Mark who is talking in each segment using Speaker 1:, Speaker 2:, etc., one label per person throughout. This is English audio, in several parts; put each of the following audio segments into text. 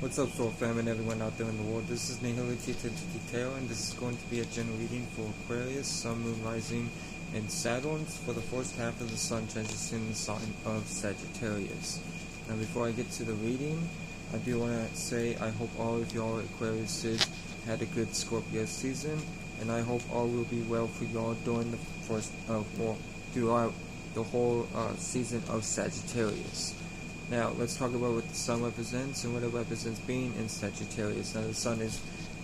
Speaker 1: What's up, soul fam, and everyone out there in the world? This is Moonology and this is going to be a general reading for Aquarius, Sun, Moon, Rising, and Saturn for the first half of the Sun transition in the sign of Sagittarius. Now, before I get to the reading, I do want to say I hope all of y'all Aquariuses had a good Scorpio season, and I hope all will be well for y'all during the throughout the whole season of Sagittarius. Now, let's talk about what the Sun represents and what it represents being in Sagittarius. Now, the Sun is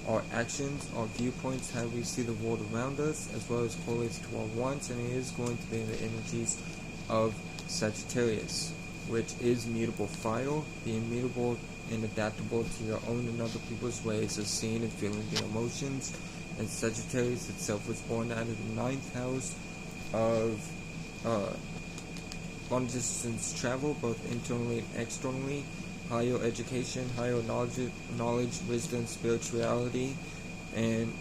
Speaker 1: our actions, our viewpoints, how we see the world around us, as well as correlates to our wants, and it is going to be in the energies of Sagittarius, which is mutable fire, being mutable and adaptable to your own and other people's ways of seeing and feeling their emotions. And Sagittarius itself was born out of the 9th house of long distance travel, both internally and externally, higher education, higher knowledge, wisdom, spirituality, and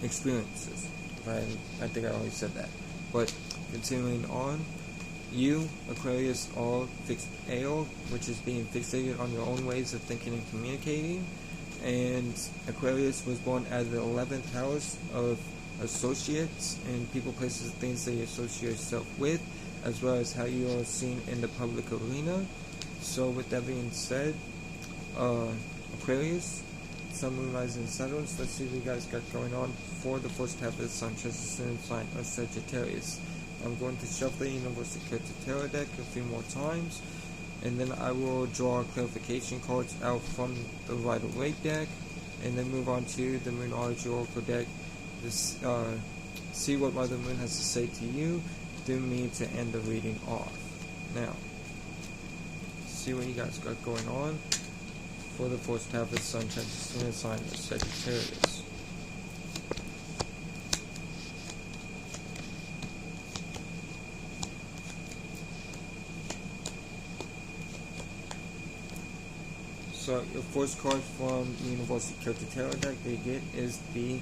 Speaker 1: experiences. I think I already said that. But continuing on, you, Aquarius, are fixed air, which is being fixated on your own ways of thinking and communicating. And Aquarius was born out of the 11th house of associates and people, places, things that you associate yourself with, as well as how you are seen in the public arena. So with that being said, Aquarius, Sun, Moon, Rising, and Saturn, let's see what you guys got going on for the first half of the Sun transition sign of Sagittarius. I'm going to shuffle the Universal Tarot deck a few more times, and then I will draw clarification cards out from the Waite deck, and then move on to the Moonology Oracle deck. See what Mother Moon has to say to you through me to end the reading off. Now, see what you guys got going on for the first half of the Sun transition sign of Sagittarius. So your first card from the Universal Tarot deck that you get is the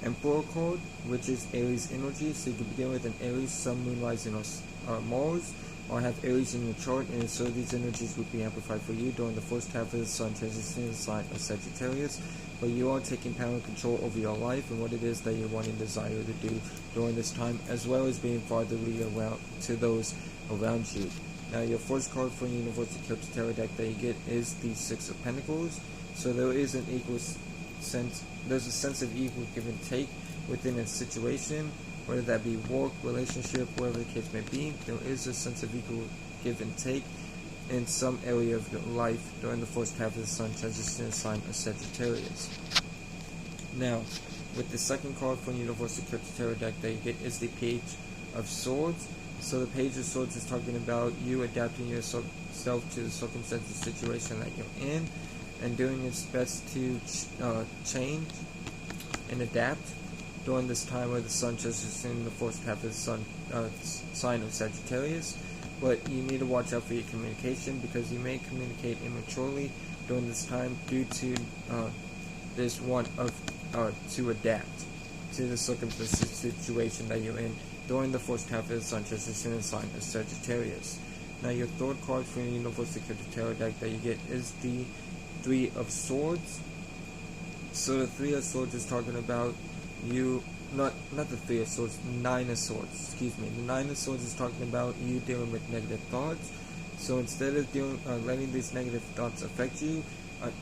Speaker 1: Emperor card, which is Aries energy. So you can begin with an Aries, Sun, Moon, Rising, or Mars, or have Aries in your chart, and so these energies would be amplified for you during the first half of the Sun transition in the sign of Sagittarius. But you are taking power and control over your life and what it is that you want and desire to do during this time, as well as being fatherly around to those around you. Now, your first card from the Universal Tarot deck that you get is the Six of Pentacles. So there is an equal sense. There's a sense of equal give and take within a situation, whether that be work, relationship, whatever the case may be. There is a sense of equal give and take in some area of your life during the first half of the Sun transition sign of Sagittarius. Now, with the second card from Universal Tarot deck that you get is the Page of Swords. So the Page of Swords is talking about you adapting yourself to the circumstances, situation that you're in, and doing its best to change and adapt during this time where the Sun transition in the first half of the sign of Sagittarius. But you need to watch out for your communication, because you may communicate immaturely during this time due to this want of to adapt to the circumstances, situation that you're in during the first half of the Sun transition in the sign of Sagittarius. Now, your third card from the Universal Tarot deck that you get is the Three of Swords. So the Three of Swords is talking about you, not the Three of Swords, Nine of Swords, excuse me. The Nine of Swords is talking about you dealing with negative thoughts. So instead of letting these negative thoughts affect you,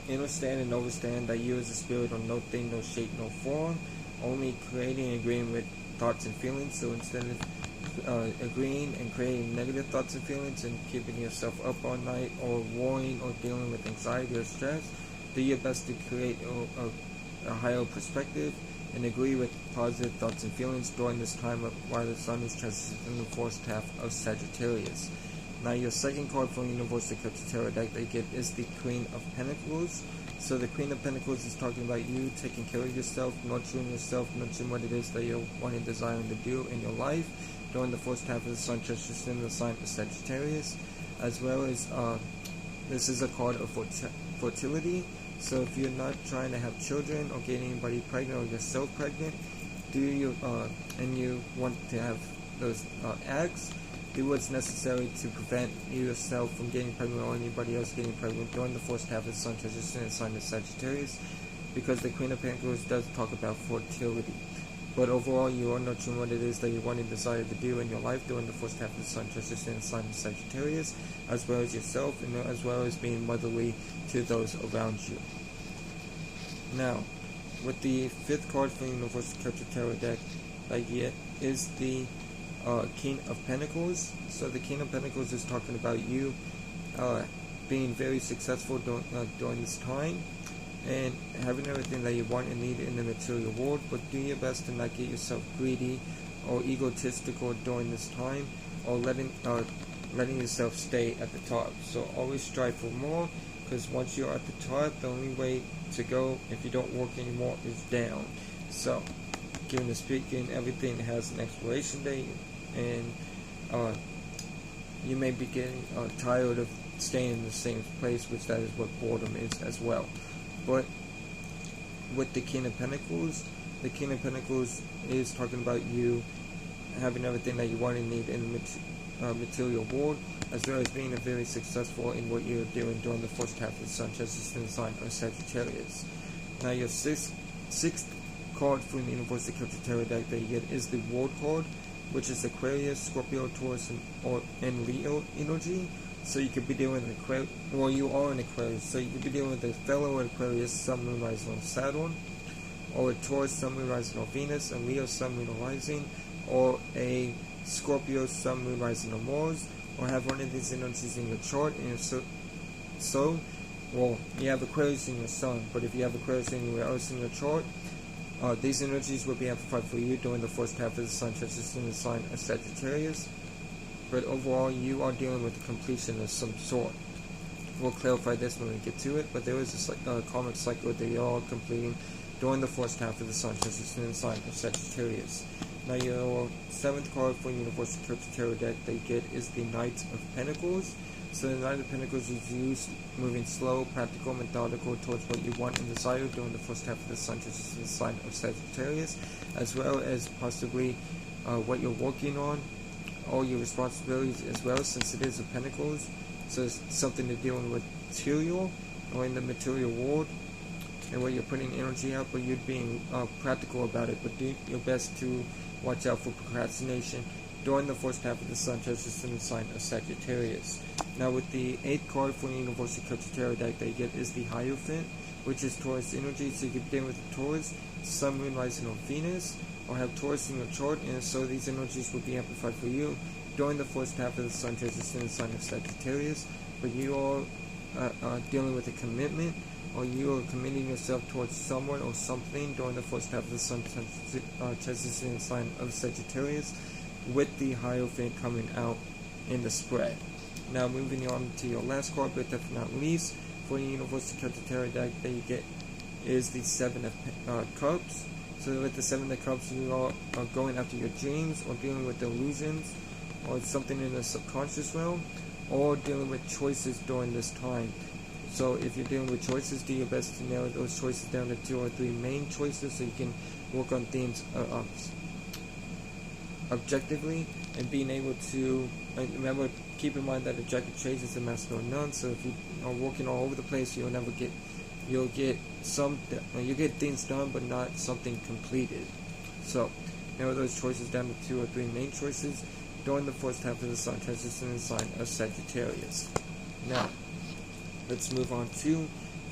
Speaker 1: understand and understand that you as a spirit are no thing, no shape, no form, only creating and agreeing with thoughts and feelings. So instead of agreeing and creating negative thoughts and feelings and keeping yourself up all night, or worrying or dealing with anxiety or stress, do your best to create a higher perspective and agree with positive thoughts and feelings during this time while the Sun is transitioning in the first half of Sagittarius. Now, your second card from Universal Tarot deck that you get is the Queen of Pentacles. So the Queen of Pentacles is talking about you taking care of yourself, nurturing what it is that you're wanting and desiring to do in your life during the first half of the Sun transition in the sign of Sagittarius, as well as this is a card of fertility. So if you're not trying to have children or get anybody pregnant or yourself pregnant, and you want to have those eggs, do what's necessary to prevent yourself from getting pregnant or anybody else getting pregnant during the first half of the Sun transition in the sign of Sagittarius, because the Queen of Pentacles does talk about fertility. But overall, you are nurturing what it is that you want and desire to do in your life during the first half of the Sun transition in the sign of Sagittarius, as well as yourself, and as well as being motherly to those around you. Now, with the 5th card from the Universal Character Tarot deck I get is the King of Pentacles. So the King of Pentacles is talking about you being very successful during this time, and having everything that you want and need in the material world, but do your best to not get yourself greedy or egotistical during this time, or letting yourself stay at the top. So always strive for more, because once you're at the top, the only way to go, if you don't work anymore, is down. So, given speaking, everything has an expiration date, and you may be getting tired of staying in the same place, which that is what boredom is as well. But with the King of Pentacles is talking about you having everything that you want and need in the material world, as well as being very successful in what you're doing during the first half of the Sun transition in the sign of Sagittarius. Now, your sixth card from the Universal Character Tarot deck that you get is the World card, which is Aquarius, Scorpio, Taurus, and Leo energy. So you could be dealing with Aquarius, well, you are an Aquarius, so you could be dealing with a fellow Aquarius, Sun, Moon, Rising on Saturn, or a Taurus, Sun, Moon, Rising on Venus, a Leo, Sun, Moon, Rising, or a Scorpio, Sun, Moon, Rising on Mars, or have one of these energies in your chart. And well, you have Aquarius in your Sun, but if you have Aquarius anywhere else in your chart, these energies will be amplified for you during the first half of the Sun transition in the sign of Sagittarius. But overall, you are dealing with completion of some sort. We'll clarify this when we get to it, but there is a karmic cycle that you're all completing during the first half of the Sun transition in the sign of Sagittarius. Now, your 7th card for Universal Character Tarot deck that you get is the Knight of Pentacles. So the Knight of Pentacles is used moving slow, practical, methodical towards what you want and desire during the first half of the Sun transition in the sign of Sagittarius, as well as possibly what you're working on, all your responsibilities as well, since it is a Pentacles. So it's something to deal with material, or in the material world, and where you're putting energy out, but you're being practical about it. But do your best to watch out for procrastination during the first half of the Sun transition in the sign of Sagittarius. Now, with the 8th card for the Universal Character Tarot deck that you get is the Hierophant, which is Taurus energy. So you can deal with the Taurus, Sun, Moon, Rising on Venus, or have Taurus in your chart, and so these energies will be amplified for you during the first half of the Sun transition in the sign of Sagittarius. But you are dealing with a commitment, or you are committing yourself towards someone or something during the first half of the Sun transition in the sign of Sagittarius, with the Hierophant coming out in the spread. Now, moving on to your last card, but definitely not least, for the Universal Character Tarot deck that you get is the 7 of Cups. So with the 7 of Cups, you are going after your dreams, or dealing with illusions, or something in the subconscious realm, or dealing with choices during this time. So if you're dealing with choices, do your best to narrow those choices down to 2 or 3 main choices, so you can work on things objectively, and being able to remember, keep in mind that a jack of trades is a master of none. So if you are working all over the place, you'll get things done, but not something completed. So narrow those choices down to 2 or 3 main choices during the first half of the Sun transition in the sign of Sagittarius. Now, let's move on to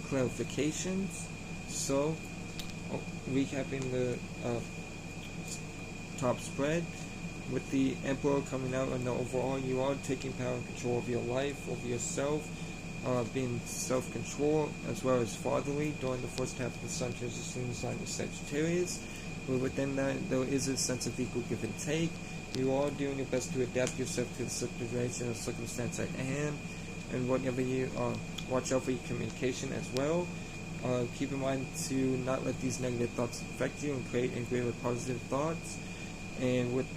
Speaker 1: clarifications. So, recapping the top spread, with the Emperor coming out, and overall you are taking power and control of your life, of yourself, being self-control as well as fatherly during the first half of the Sun transition in the sign of Sagittarius. But within that, there is a sense of equal give and take. You are doing your best to adapt yourself to the situation or circumstance at hand, and whatever you watch out for your communication as well. Keep in mind to not let these negative thoughts affect you, and create and agree with positive thoughts. And with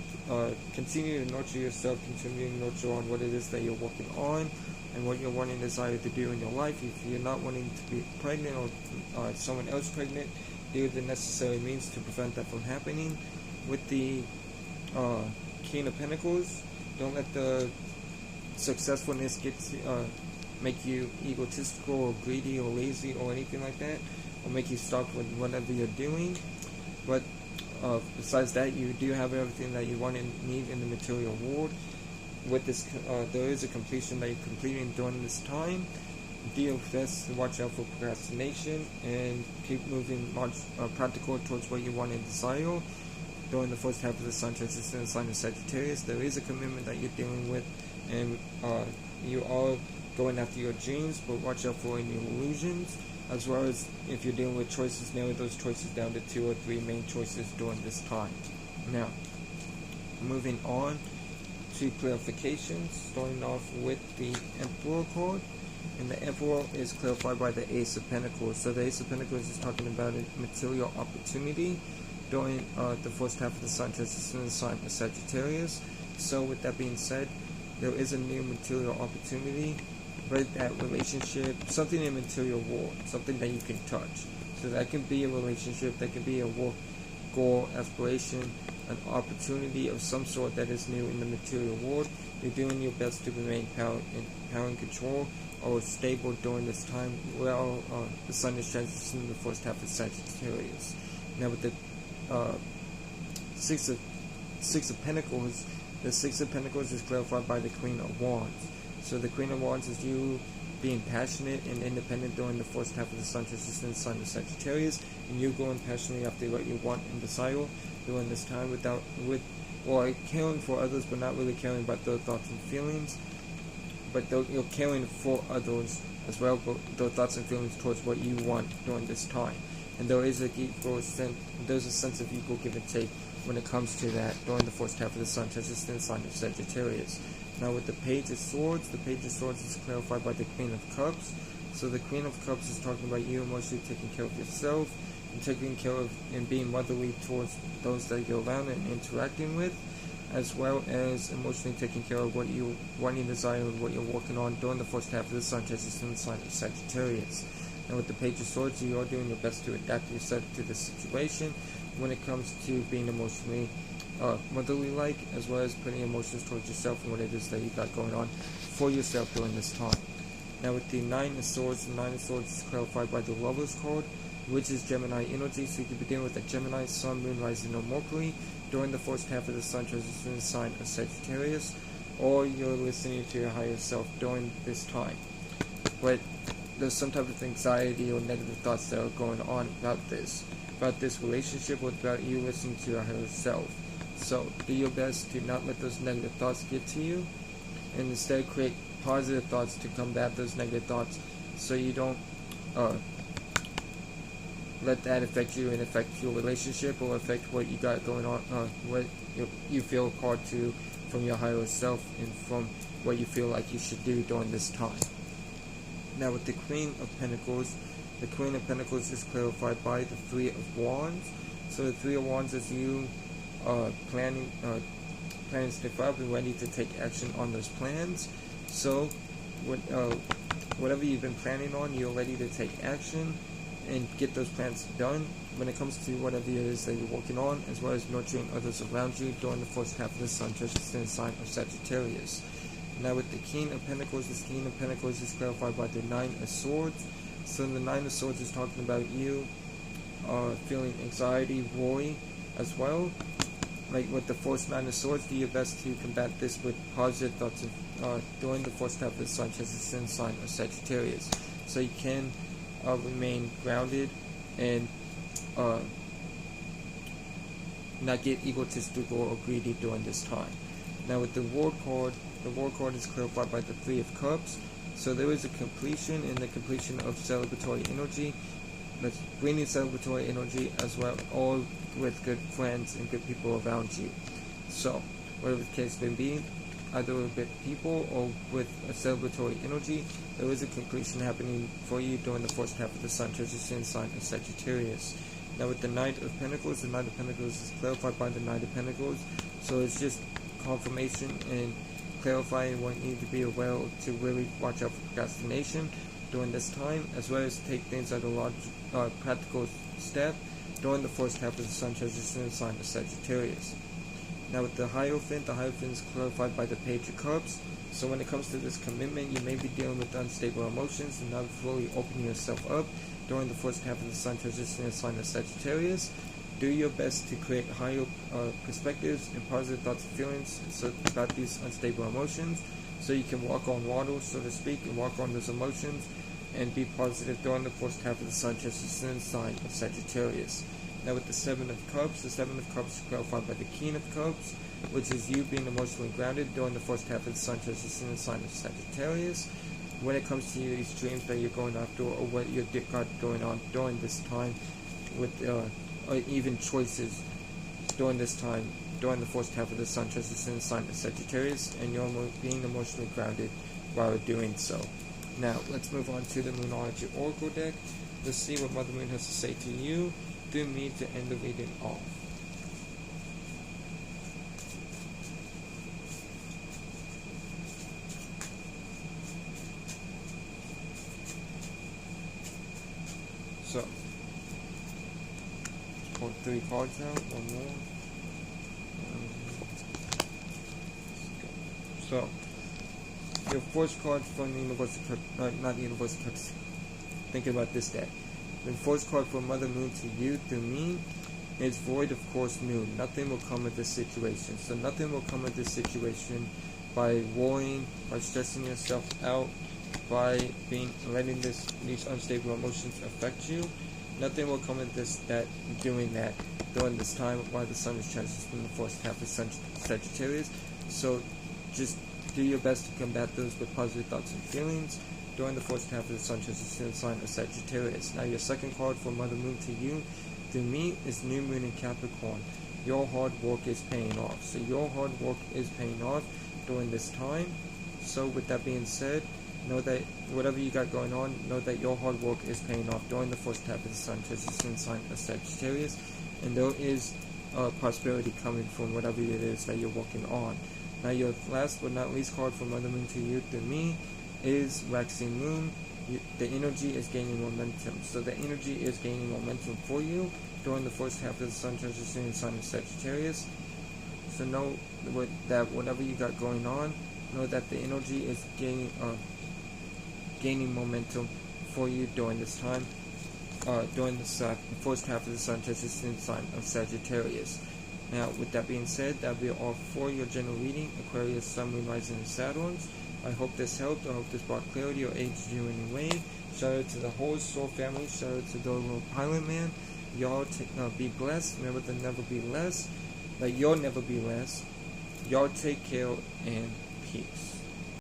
Speaker 1: continue to nurture yourself, continue to nurture on what it is that you're working on, and what you're wanting desire to do in your life. If you're not wanting to be pregnant, or someone else pregnant, do the necessary means to prevent that from happening. With the King of Pentacles, Don't let the successfulness get make you egotistical or greedy or lazy or anything like that, or make you stop with whatever you're doing. But besides that, you do have everything that you want and need in the material world. With this, there is a completion that you're completing during this time. Do your best to watch out for procrastination and keep moving practical towards what you want and desire. During the first half of the Sun transition in the sign of Sagittarius, there is a commitment that you're dealing with, and you are going after your dreams, but watch out for any illusions. As well as if you're dealing with choices, narrow those choices down to 2 or 3 main choices during this time. Now, moving on to clarifications, starting off with the Emperor card. And the Emperor is clarified by the Ace of Pentacles. So the Ace of Pentacles is talking about a material opportunity during the first half of the Sun transition in the sign of Sagittarius. So with that being said, there is a new material opportunity, but that relationship, something in material world, something that you can touch. So that can be a relationship, that can be a work goal, aspiration, an opportunity of some sort that is new in the material world. You're doing your best to remain power and control or stable during this time while the Sun is transitioning the first half of Sagittarius. Now with the Six of Pentacles, the Six of Pentacles is clarified by the Queen of Wands. So the Queen of Wands is you being passionate and independent during the first half of the Sun transition in the sign of Sagittarius, and you going passionately after what you want and desire during this time caring for others, but not really caring about their thoughts and feelings. But you're caring for others as well, but their thoughts and feelings towards what you want during this time. And there's a sense of equal give and take when it comes to that during the first half of the Sun transition in the sign of Sagittarius. Now with the Page of Swords is clarified by the Queen of Cups. So the Queen of Cups is talking about you emotionally taking care of yourself and taking care of and being motherly towards those that you're around and interacting with, as well as emotionally taking care of what you want and desire and what you're working on during the first half of the Sun transition in the sign of Sagittarius. And with the Page of Swords, you are doing your best to adapt yourself to the situation when it comes to being emotionally motherly-like, as well as putting emotions towards yourself and what it is that you got going on for yourself during this time. Now with the Nine of Swords, the Nine of Swords is clarified by the Lovers card, which is Gemini energy. So you could begin with a Gemini, Sun, Moon, Rising, or Mercury during the first half of the Sun transition in the sign of Sagittarius, or you're listening to your higher self during this time. But there's some type of anxiety or negative thoughts that are going on about this relationship, or about you listening to your higher self. So do your best to not let those negative thoughts get to you, and instead create positive thoughts to combat those negative thoughts, so you don't let that affect you and affect your relationship or affect what you got going on, what you feel called to from your higher self and from what you feel like you should do during this time. Now with the Queen of Pentacles, the Queen of Pentacles is clarified by the Three of Wands. So the Three of Wands is you planning stuff up and ready to take action on those plans. So whatever you've been planning on, you're ready to take action and get those plans done when it comes to whatever it is that you're working on, as well as nurturing others around you during the first half of the Sun transition in the sign of Sagittarius. Now with the King of Pentacles, this King of Pentacles is clarified by the Nine of Swords. So the Nine of Swords is talking about you feeling anxiety, worry as well. Like with the first Nine of Swords, do your best to combat this with positive thoughts during the first half of the Sun transition in the sign of Sagittarius, so you can remain grounded and not get egotistical or greedy during this time. Now with the World card is clarified by the Three of Cups. So there is a completion, and the completion of celebratory energy. That's bringing celebratory energy as well, all with good friends and good people around you. So whatever the case may be, either with people or with a celebratory energy, there is a completion happening for you during the first half of the Sun transition sign of Sagittarius. Now with the Knight of Pentacles, the Knight of Pentacles is clarified by the Knight of Pentacles. So it's just confirmation and clarifying what you need to be aware of to really watch out for procrastination during this time, as well as take things at a large practical step during the first half of the Sun transition sign of Sagittarius. Now with the Hierophant is clarified by the Page of Cups. So when it comes to this commitment, you may be dealing with unstable emotions and not fully opening yourself up during the first half of the Sun transition in the sign of Sagittarius. Do your best to create higher perspectives and positive thoughts and feelings about these unstable emotions, so you can walk on water, so to speak, and walk on those emotions and be positive during the first half of the Sun transition in the sign of Sagittarius. Now with the Seven of Cups is clarified by the Queen of Cups, which is you being emotionally grounded during the first half of the Sun transition in the sign of Sagittarius. When it comes to these dreams that you're going after, or what you've got going on during this time, with or even choices during this time, during the first half of the Sun transition in the sign of Sagittarius, and you're being emotionally grounded while doing so. Now, let's move on to the Moonology Oracle deck. Let's see what Mother Moon has to say to you through me to end the reading off. So, pull 3 cards out, one more. So, your first card from the Universal Cards, not the Universal Cards, thinking about this deck. The first card from Mother Moon to you through me is Void of Course Moon. Nothing will come of this situation. So nothing will come of this situation by worrying, by stressing yourself out, by letting these unstable emotions affect you. Nothing will come of doing that during this time while the Sun is transiting the first half of Sagittarius. So just do your best to combat those with positive thoughts and feelings during the first half of the Sun transition in the sign of Sagittarius. Now your second card from Mother Moon to you through me is New Moon in Capricorn. Your hard work is paying off. So your hard work is paying off during this time. So with that being said, know that whatever you got going on, know that your hard work is paying off during the first half of the Sun transition in the sign of Sagittarius, and there is prosperity coming from whatever it is that you're working on. Now your last but not least card from Mother Moon to you through me is Waxing Moon. The energy is gaining momentum. So the energy is gaining momentum for you during the first half of the Sun transition in the sign of Sagittarius. So know that whatever you got going on, know that the energy is gaining momentum for you during this time, during the first half of the Sun transition in the sign of Sagittarius. Now, with that being said, that will be all for your general reading, Aquarius, Sun, Moon, Rising, and Saturns. I hope this helped. I hope this brought clarity or aided you in any way. Shout out to the whole Soul family. Shout out to the little Pilot Man. Y'all be blessed. Remember to never be less. You'll never be less. Y'all take care and peace.